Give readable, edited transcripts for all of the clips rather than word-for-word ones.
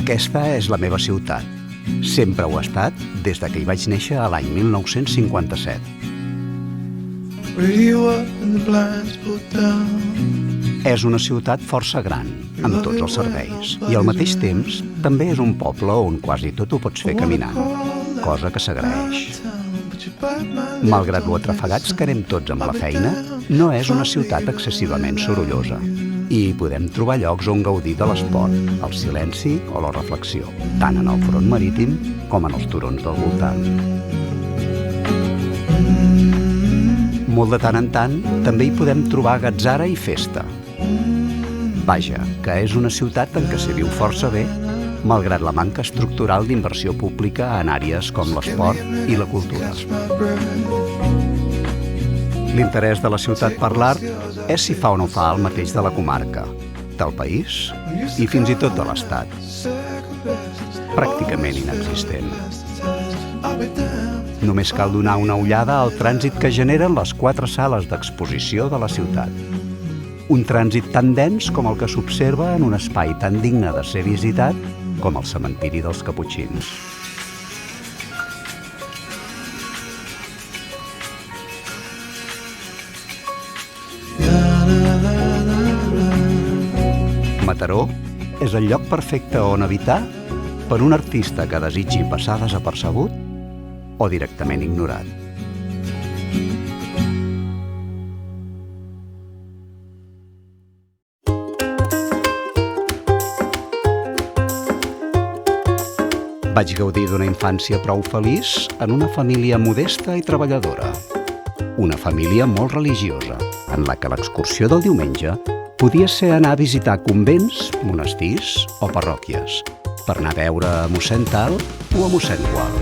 Aquesta és la meva ciutat. Sempre ho ha estat des de que hi vaig néixer a l'any 1957. És una ciutat força gran, amb tots els serveis, i al mateix temps també és un poble on quasi tot ho pots fer caminant, cosa que s'agraeix. Malgrat lo atrafegats que anem tots amb la feina, no és una ciutat excessivament sorollosa. I hi podem trobar llocs on gaudir de l'esport, el silenci o la reflexió, tant en el front marítim com en els turons del voltant. Molt de tant en tant també hi podem trobar gatzara i festa. Vaja, que és una ciutat en què s'hi viu força bé, malgrat la manca estructural d'inversió pública en àrees com l'esport i la cultura. L'interès de la ciutat per l'art és si fa o no fa el mateix de la comarca, del país i fins i tot de l'Estat. Pràcticament inexistent. Només cal donar una ullada al trànsit que generen les 4 sales d'exposició de la ciutat. Un trànsit tan dens com el que s'observa en un espai tan digne de ser visitat com el cementiri dels Caputxins. Mataró és el lloc perfecte on habitar per un artista que desitgi passar desapercebut o directament ignorat. Vaig gaudir d'una infància prou feliç en una família modesta i treballadora. Una família molt religiosa, en la que l'excursió del diumenge podia ser anar a visitar convents, monestirs o parròquies, per anar a veure a mossèn tal o a mossèn qual.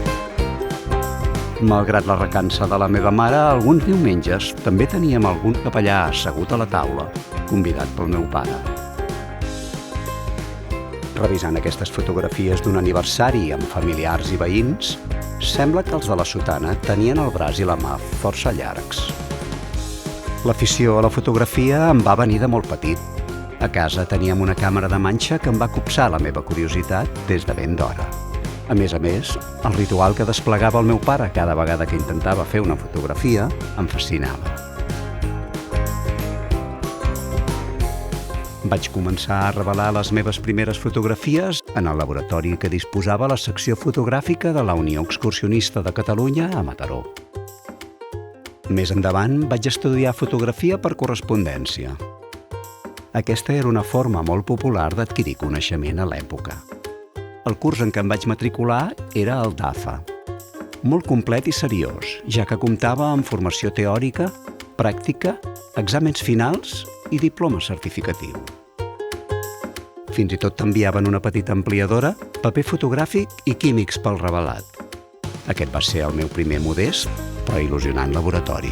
Malgrat la recança de la meva mare, alguns diumenges també teníem algun capellà assegut a la taula, convidat pel meu pare. Revisant aquestes fotografies d'un aniversari amb familiars i veïns, sembla que els de la sotana tenien el braç i la mà força llargs. L'afició a la fotografia em va venir de molt petit. A casa teníem una càmera de manxa que em va copsar la meva curiositat des de ben d'hora. A més, el ritual que desplegava el meu pare cada vegada que intentava fer una fotografia em fascinava. Vaig començar a revelar les meves primeres fotografies en el laboratori que disposava la secció fotogràfica de la Unió Excursionista de Catalunya a Mataró. Més endavant vaig estudiar fotografia per correspondència. Aquesta era una forma molt popular d'adquirir coneixement a l'època. El curs en què em vaig matricular era el DAFA. Molt complet i seriós, ja que comptava amb formació teòrica, pràctica, exàmens finals i diploma certificatiu. Fins i tot t'enviaven una petita ampliadora, paper fotogràfic i químics pel revelat. Aquest va ser el meu primer modest però il·lusionant laboratori.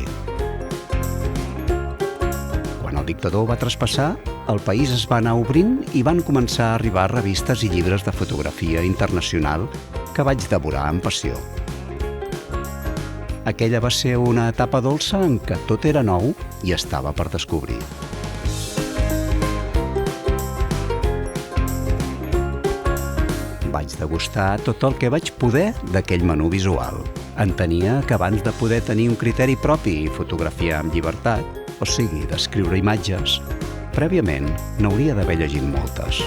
Quan el dictador va traspassar, el país es va anar obrint i van començar a arribar revistes i llibres de fotografia internacional que vaig devorar amb passió. Aquella va ser una etapa dolça en què tot era nou i estava per descobrir. Vaig degustar tot el que vaig poder d'aquell menú visual. Entenia que abans de poder tenir un criteri propi i fotografiar amb llibertat, o sigui, d'escriure imatges, prèviament n'hauria d'haver llegit moltes.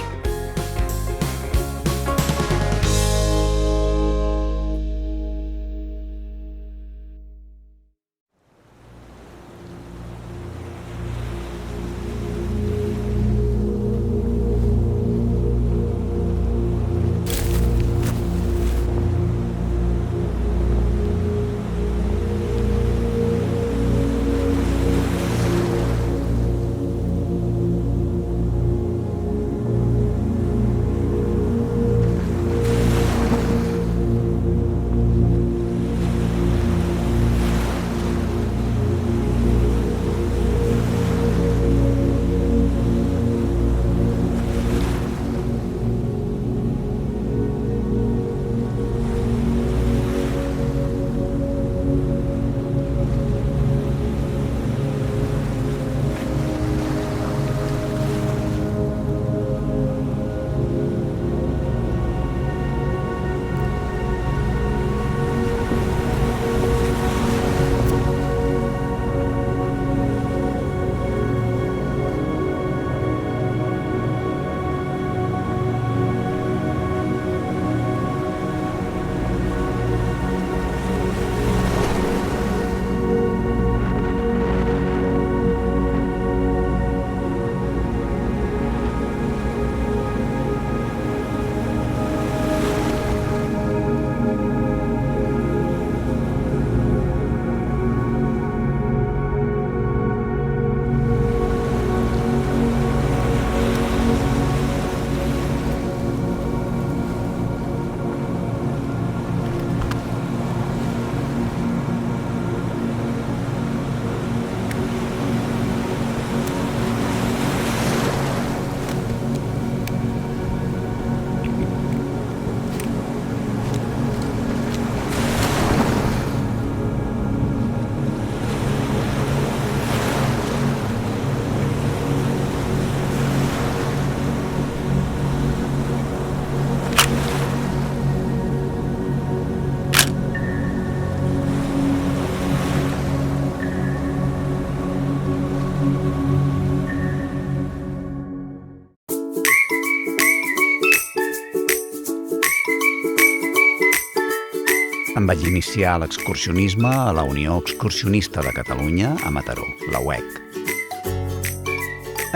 Em vaig iniciar l'excursionisme a la Unió Excursionista de Catalunya, a Mataró, la UEC.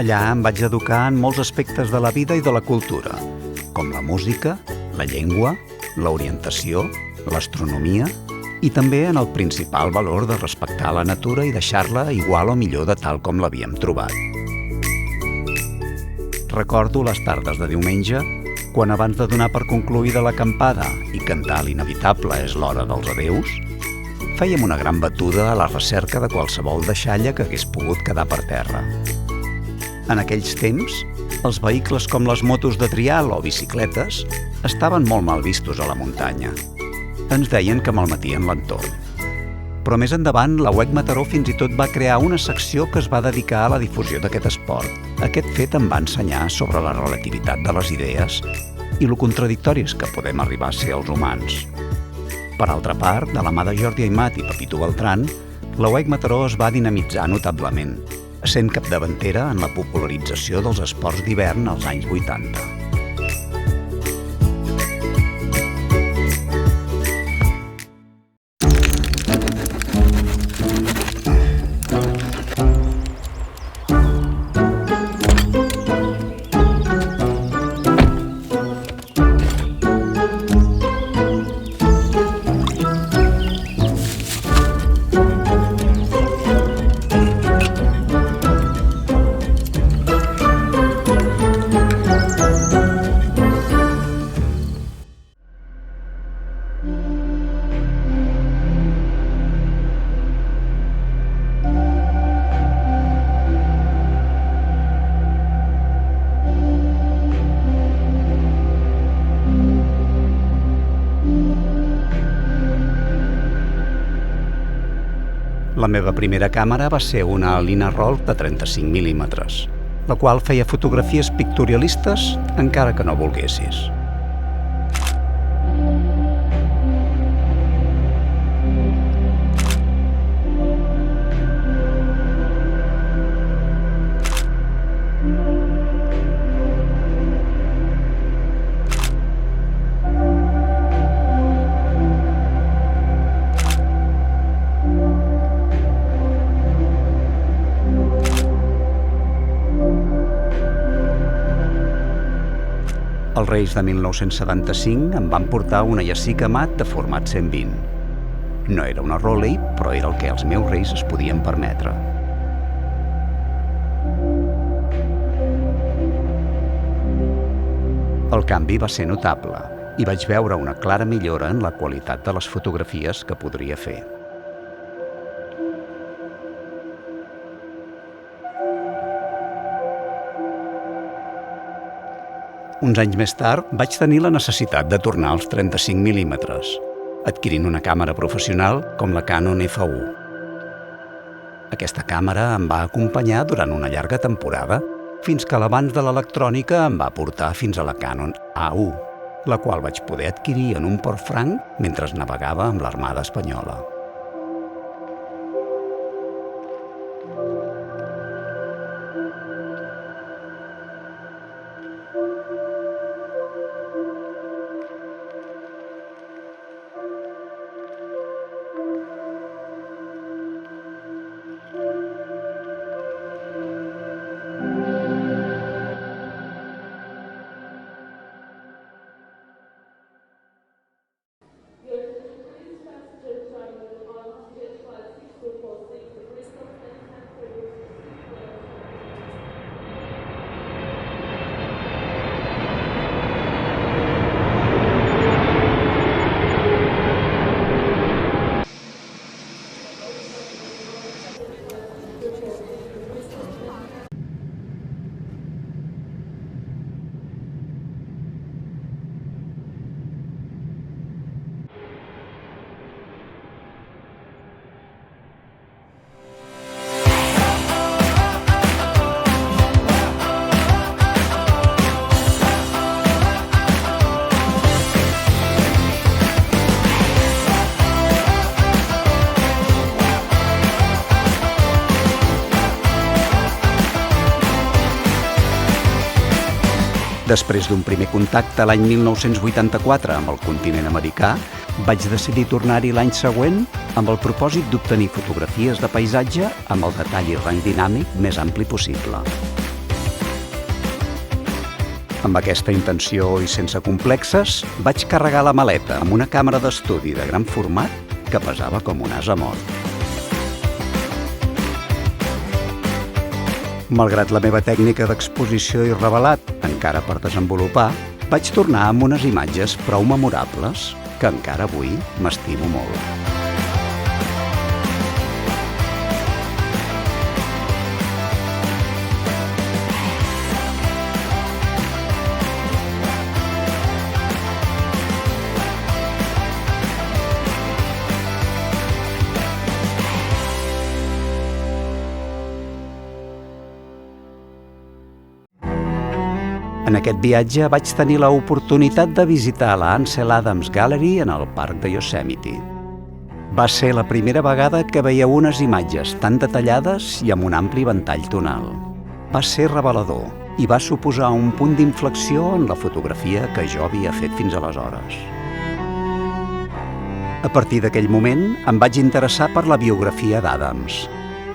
Allà em vaig educar en molts aspectes de la vida i de la cultura, com la música, la llengua, l'orientació, l'astronomia i també en el principal valor de respectar la natura i deixar-la igual o millor de tal com l'havíem trobat. Recordo les tardes de diumenge, quan abans de donar per concluïda l'acampada i cantar l'inevitable És l'hora dels adeus, fèiem una gran batuda a la recerca de qualsevol deixalla que hagués pogut quedar per terra. En aquells temps, els vehicles com les motos de trial o bicicletes estaven molt mal vistos a la muntanya. Ens deien que malmetien l'entorn. Però més endavant, la UEC Mataró fins i tot va crear una secció que es va dedicar a la difusió d'aquest esport. Aquest fet em va ensenyar sobre la relativitat de les idees i lo contradictoris que podem arribar a ser els humans. Per altra part, de la mà de Jordi Aimat i Pepito Beltrán, la UEC Mataró es va dinamitzar notablement, sent capdavantera en la popularització dels esports d'hivern als anys 80. La meva primera càmera va ser una Alina Roll de 35 mil·límetres, la qual feia fotografies pictorialistes encara que no volguessis. Els Reis de 1975 em van portar una Yasica Mat de format 120. No era una Rolei, però era el que els meus reis es podien permetre. El canvi va ser notable i vaig veure una clara millora en la qualitat de les fotografies que podria fer. Uns anys més tard vaig tenir la necessitat de tornar als 35 mil·límetres, adquirint una càmera professional com la Canon F1. Aquesta càmera em va acompanyar durant una llarga temporada, fins que l'avanç de l'electrònica em va portar fins a la Canon A1, la qual vaig poder adquirir en un port franc mentre navegava amb l'Armada Espanyola. Després d'un primer contacte l'any 1984 amb el continent americà, vaig decidir tornar-hi l'any següent amb el propòsit d'obtenir fotografies de paisatge amb el detall i rang dinàmic més ampli possible. Amb aquesta intenció i sense complexes, vaig carregar la maleta amb una càmera d'estudi de gran format que pesava com un ase mort. Malgrat la meva tècnica d'exposició i revelat, encara per desenvolupar, vaig tornar amb unes imatges prou memorables que encara avui m'estimo molt. En aquest viatge vaig tenir l'oportunitat de visitar la Ansel Adams Gallery en el parc de Yosemite. Va ser la primera vegada que veia unes imatges tan detallades i amb un ampli ventall tonal. Va ser revelador i va suposar un punt d'inflexió en la fotografia que jo havia fet fins aleshores. A partir d'aquell moment em vaig interessar per la biografia d'Adams.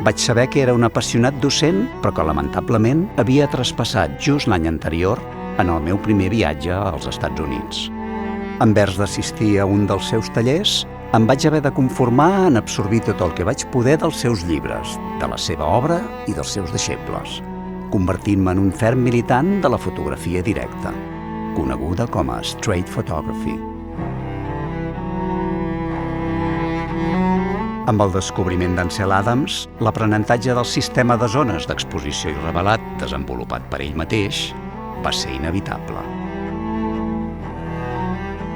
Vaig saber que era un apassionat docent, però que lamentablement havia traspassat just l'any anterior en el meu primer viatge als Estats Units. Envers d'assistir a un dels seus tallers, em vaig haver de conformar en absorbir tot el que vaig poder dels seus llibres, de la seva obra i dels seus deixebles, convertint-me en un ferm militant de la fotografia directa, coneguda com a straight photography. Amb el descobriment d'Ansel Adams, l'aprenentatge del sistema de zones d'exposició i revelat desenvolupat per ell mateix va ser inevitable.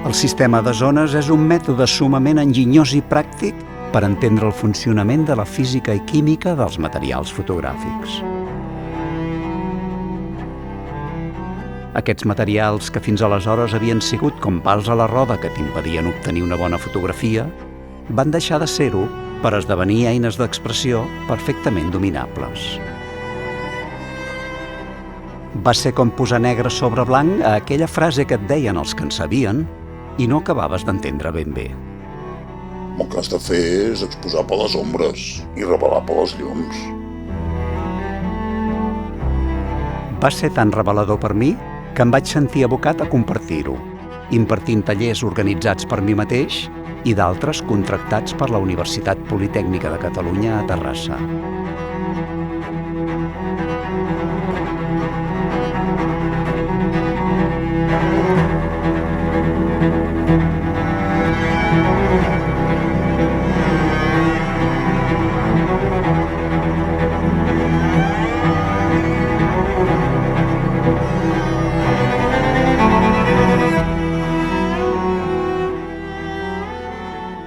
El sistema de zones és un mètode sumament enginyós i pràctic per entendre el funcionament de la física i química dels materials fotogràfics. Aquests materials, que fins aleshores havien sigut com pals a la roda que t'impedien obtenir una bona fotografia, van deixar de ser-ho per esdevenir eines d'expressió perfectament dominables. Va ser com posar negre sobre blanc a aquella frase que et deien els que en sabien i no acabaves d'entendre ben bé. El que has de fer és exposar per les ombres i revelar per les llums. Va ser tan revelador per mi que em vaig sentir abocat a compartir-ho, impartint tallers organitzats per mi mateix i d'altres contractats per la Universitat Politècnica de Catalunya a Terrassa.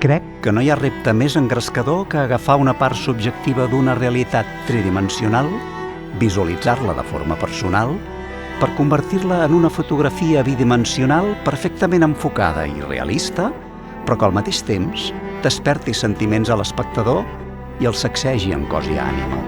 Crec que no hi ha repte més engrescador que agafar una part subjectiva d'una realitat tridimensional, visualitzar-la de forma personal, per convertir-la en una fotografia bidimensional perfectament enfocada i realista, però que al mateix temps desperti sentiments a l'espectador i el sacsegi en cos i ànima.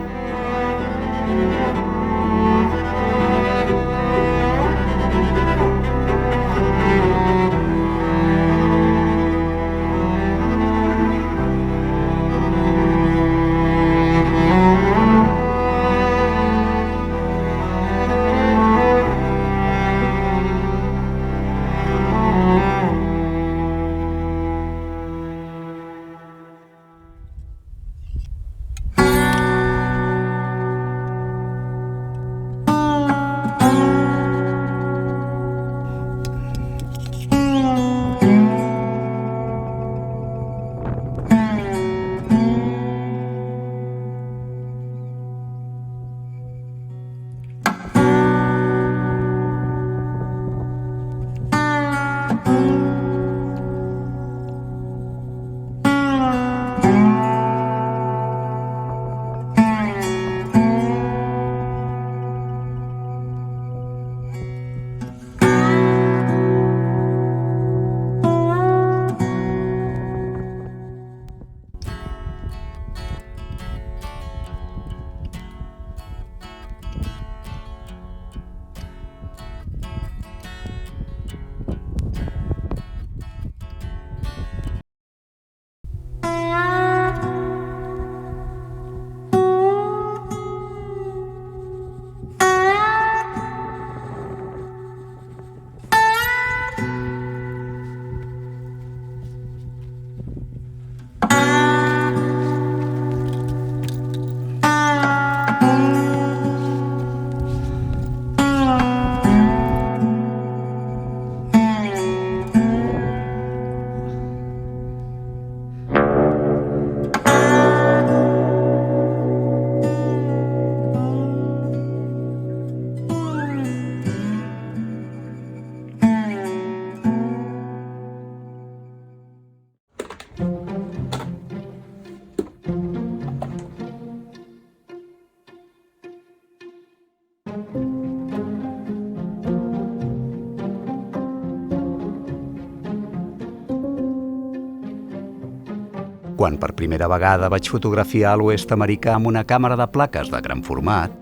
Quan per primera vegada vaig fotografiar l'oest americà amb una càmera de plaques de gran format,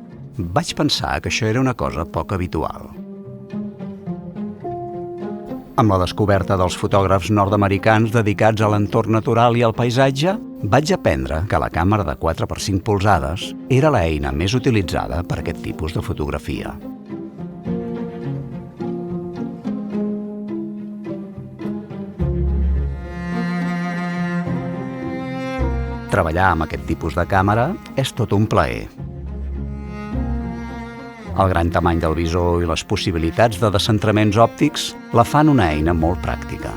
vaig pensar que això era una cosa poc habitual. Amb la descoberta dels fotògrafs nord-americans dedicats a l'entorn natural i al paisatge, vaig aprendre que la càmera de 4x5 polzades era l'eina més utilitzada per aquest tipus de fotografia. Treballar amb aquest tipus de càmera és tot un plaer. El gran tamany del visor i les possibilitats de descentraments òptics la fan una eina molt pràctica.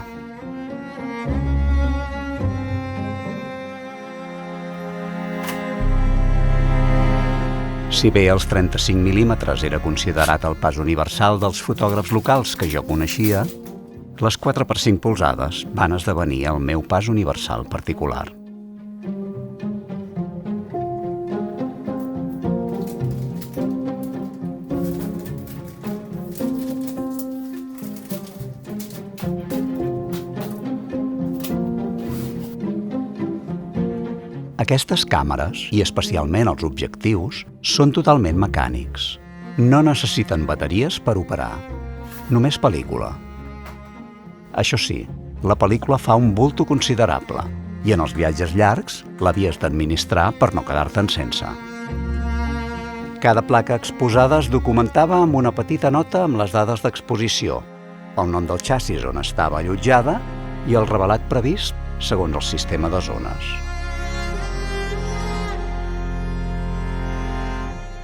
Si bé els 35 mm era considerat el pas universal dels fotògrafs locals que jo coneixia, les 4x5 polzades van esdevenir el meu pas universal particular. Aquestes càmeres, i especialment els objectius, són totalment mecànics. No necessiten bateries per operar, només pel·lícula. Això sí, la pel·lícula fa un bulto considerable i en els viatges llargs l'havies d'administrar per no quedar-te'n sense. Cada placa exposada es documentava amb una petita nota amb les dades d'exposició, el nom del xassis on estava allotjada i el revelat previst segons el sistema de zones.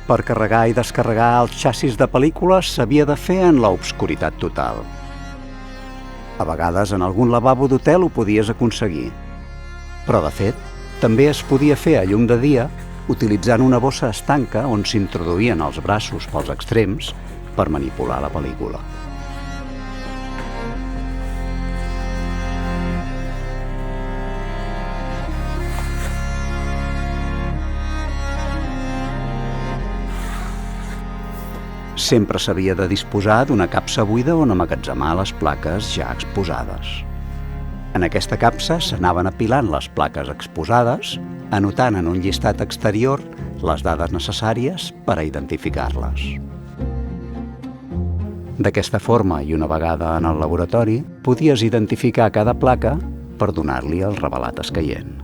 Per carregar i descarregar els xassis de pel·lícules s'havia de fer en l'obscuritat total. A vegades en algun lavabo d'hotel ho podies aconseguir. Però, de fet, també es podia fer a llum de dia utilitzant una bossa estanca on s'introduïen els braços pels extrems per manipular la pel·lícula. Sempre s'havia de disposar d'una capsa buida on emmagatzemar les plaques ja exposades. En aquesta capsa s'anaven apilant les plaques exposades, anotant en un llistat exterior les dades necessàries per a identificar-les. D'aquesta forma, i una vegada en el laboratori, podies identificar cada placa per donar-li el revelat escaient.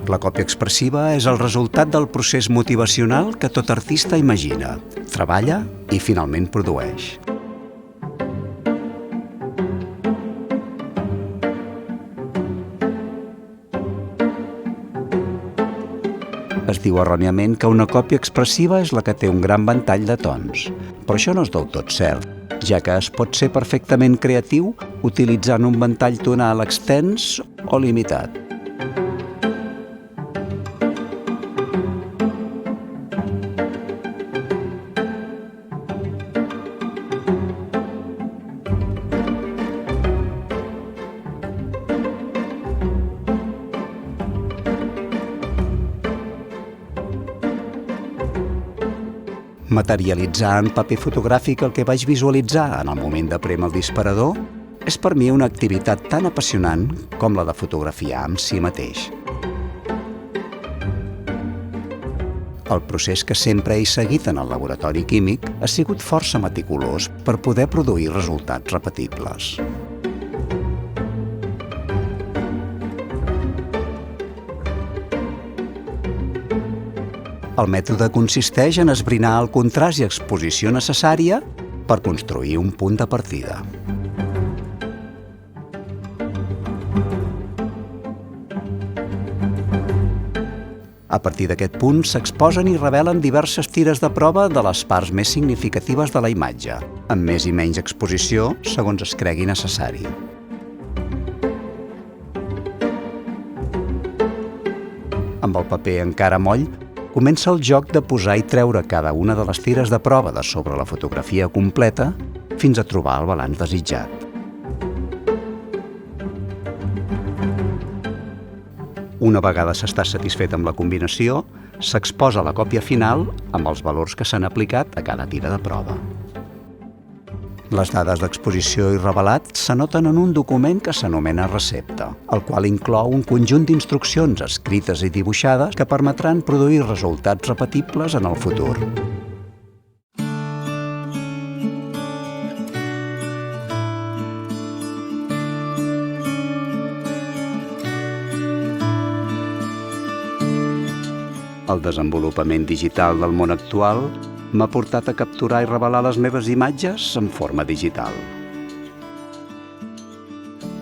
La còpia expressiva és el resultat del procés motivacional que tot artista imagina, treballa i finalment produeix. Es diu erròniament que una còpia expressiva és la que té un gran ventall de tons, però això no és del tot cert, ja que es pot ser perfectament creatiu utilitzant un ventall tonal extens o limitat. Materialitzar en paper fotogràfic el que vaig visualitzar en el moment de prémer el disparador és per mi una activitat tan apassionant com la de fotografiar amb si mateix. El procés que sempre he seguit en el laboratori químic ha sigut força meticulós per poder produir resultats repetibles. El mètode consisteix en esbrinar el contrast i exposició necessària per construir un punt de partida. A partir d'aquest punt s'exposen i revelen diverses tires de prova de les parts més significatives de la imatge, amb més i menys exposició segons es cregui necessari. Amb el paper encara moll, comença el joc de posar i treure cada una de les tires de prova de sobre la fotografia completa fins a trobar el balanç desitjat. Una vegada s'està satisfet amb la combinació, s'exposa la còpia final amb els valors que s'han aplicat a cada tira de prova. Les dades d'exposició i revelat s'anoten en un document que s'anomena recepta, el qual inclou un conjunt d'instruccions escrites i dibuixades que permetran produir resultats repetibles en el futur. El desenvolupament digital del món actual m'ha portat a capturar i revelar les meves imatges en forma digital.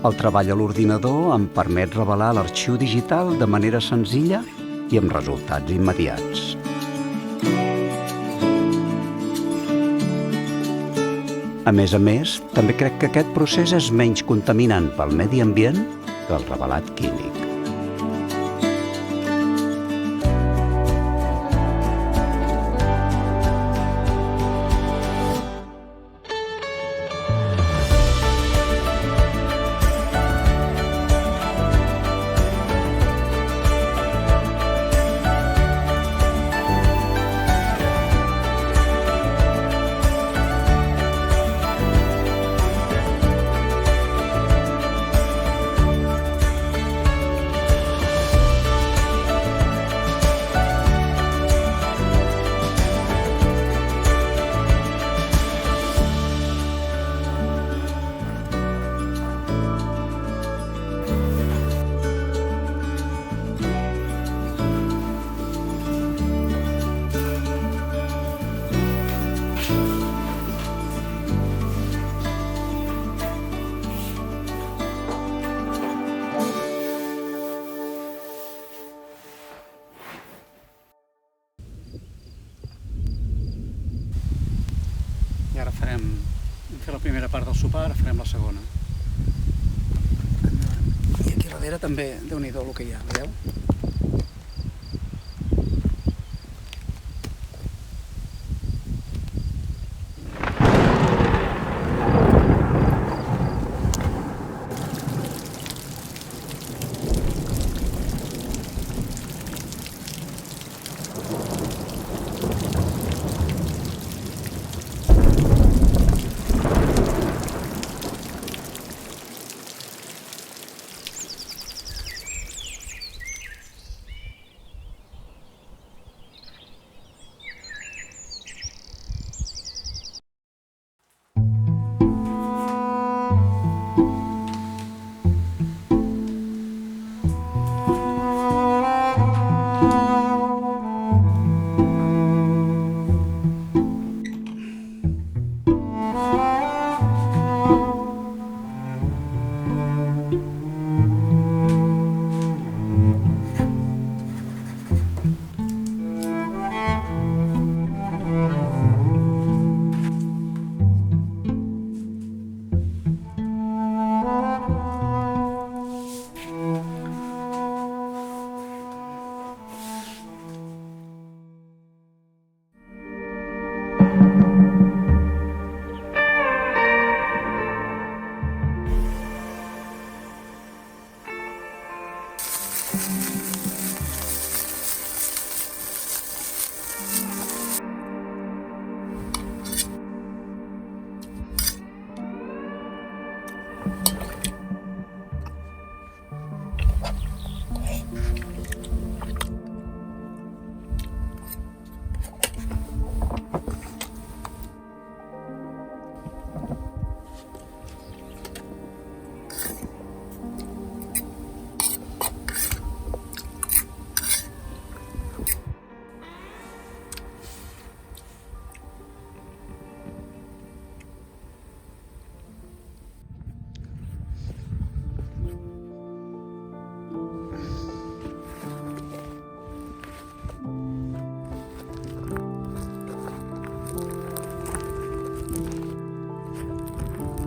El treball a l'ordinador em permet revelar l'arxiu digital de manera senzilla i amb resultats immediats. A més, també crec que aquest procés és menys contaminant pel medi ambient que el revelat químic. I ara hem fet la primera part del sopar, ara farem la segona. I aquí darrere també, Déu-n'hi-do el que hi ha, veieu?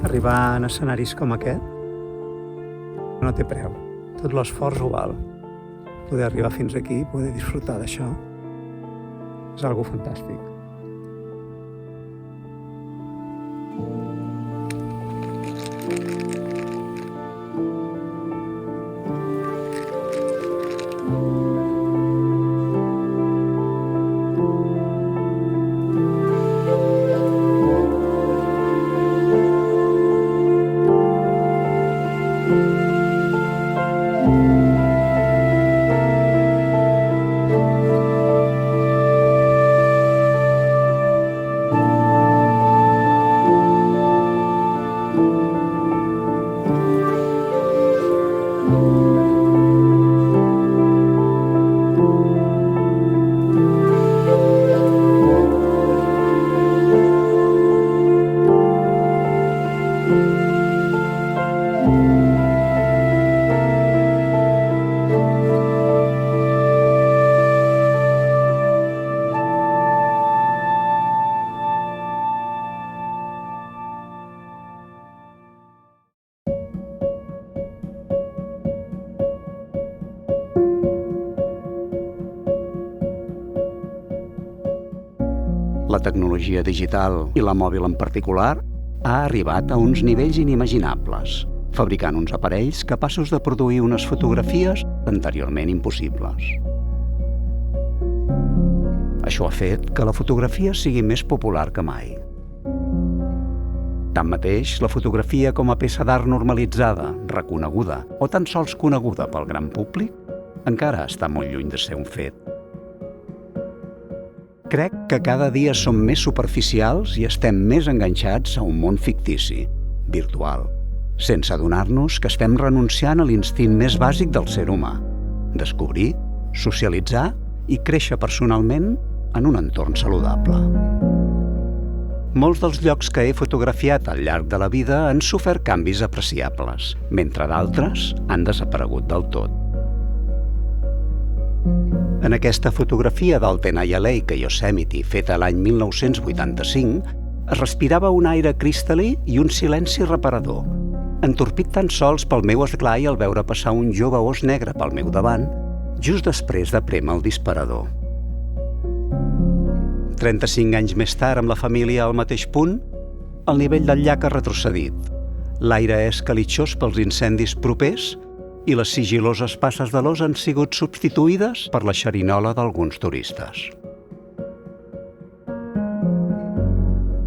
Arribar en escenaris com aquest no té preu. Tot l'esforç ho val. Poder arribar fins aquí, poder disfrutar d'això, és algo fantàstic. La tecnologia digital i la mòbil en particular ha arribat a uns nivells inimaginables, fabricant uns aparells capaços de produir unes fotografies anteriorment impossibles. Això ha fet que la fotografia sigui més popular que mai. Tanmateix, la fotografia com a peça d'art normalitzada, reconeguda o tan sols coneguda pel gran públic encara està molt lluny de ser un fet. Crec que cada dia som més superficials i estem més enganxats a un món fictici, virtual, sense adonar-nos que estem renunciant a l'instint més bàsic del ser humà: descobrir, socialitzar i créixer personalment en un entorn saludable. Molts dels llocs que he fotografiat al llarg de la vida han sofert canvis apreciables, mentre d'altres han desaparegut del tot. En aquesta fotografia del Tenaya Lake a Yosemite, feta l'any 1985, es respirava un aire cristal·lí i un silenci reparador, entorpit tan sols pel meu esglai al veure passar un jove ós negre pel meu davant, just després de prémer el disparador. 35 anys més tard, amb la família al mateix punt, el nivell del llac ha retrocedit. L'aire és calitxós pels incendis propers i les sigil·loses passes de l'ós han sigut substituïdes per la xerinola d'alguns turistes.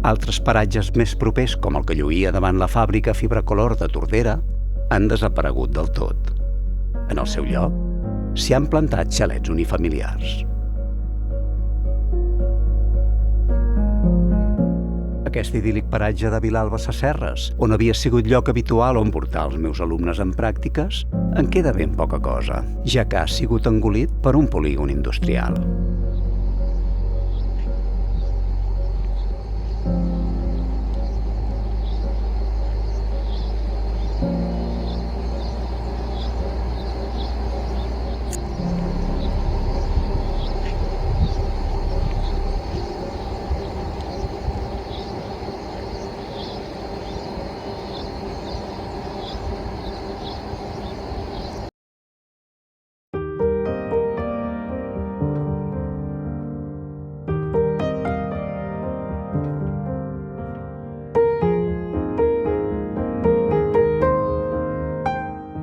Altres paratges més propers, com el que lluïa davant la fàbrica Fibracolor de Tordera, han desaparegut del tot. En el seu lloc, s'hi han plantat xalets unifamiliars. Aquest idíl·lic paratge de Vilalba Sasserres, on havia sigut lloc habitual on portar els meus alumnes en pràctiques, en queda ben poca cosa, ja que ha sigut engolit per un polígon industrial.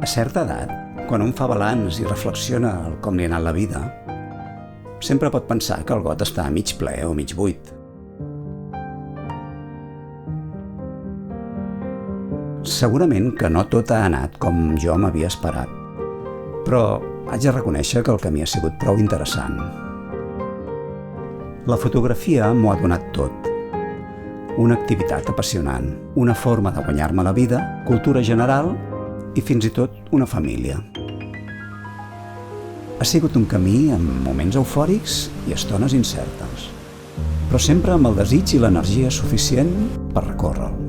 A certa edat, quan un fa balanç i reflexiona el com li ha anat la vida, sempre pot pensar que el got està mig ple o mig buit. Segurament que no tot ha anat com jo m'havia esperat, però haig de reconèixer que el camí ha sigut prou interessant. La fotografia m'ho ha donat tot. Una activitat apassionant, una forma de guanyar-me la vida, cultura general i fins i tot una família. Ha sigut un camí amb moments eufòrics i estones incertes, però sempre amb el desig i l'energia suficient per recórrer-lo.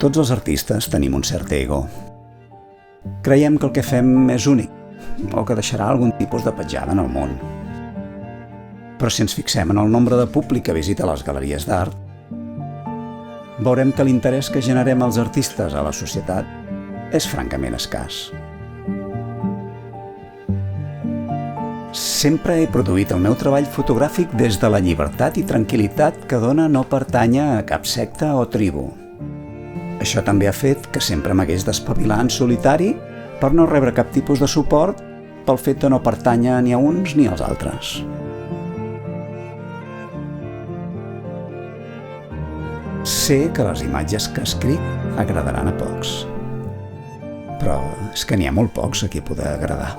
Tots els artistes tenim un cert ego. Creiem que el que fem és únic, o que deixarà algun tipus de petjada en el món. Però si ens fixem en el nombre de públic que visita les galeries d'art, veurem que l'interès que generem els artistes a la societat és francament escàs. Sempre he produït el meu treball fotogràfic des de la llibertat i tranquil·litat que dona no pertànyer a cap secta o tribu. Això també ha fet que sempre m'hagués d'espavilar en solitari per no rebre cap tipus de suport pel fet de no pertànyer ni a uns ni als altres. Sé que les imatges que escric agradaran a pocs, però és que n'hi ha molt pocs a qui poder agradar.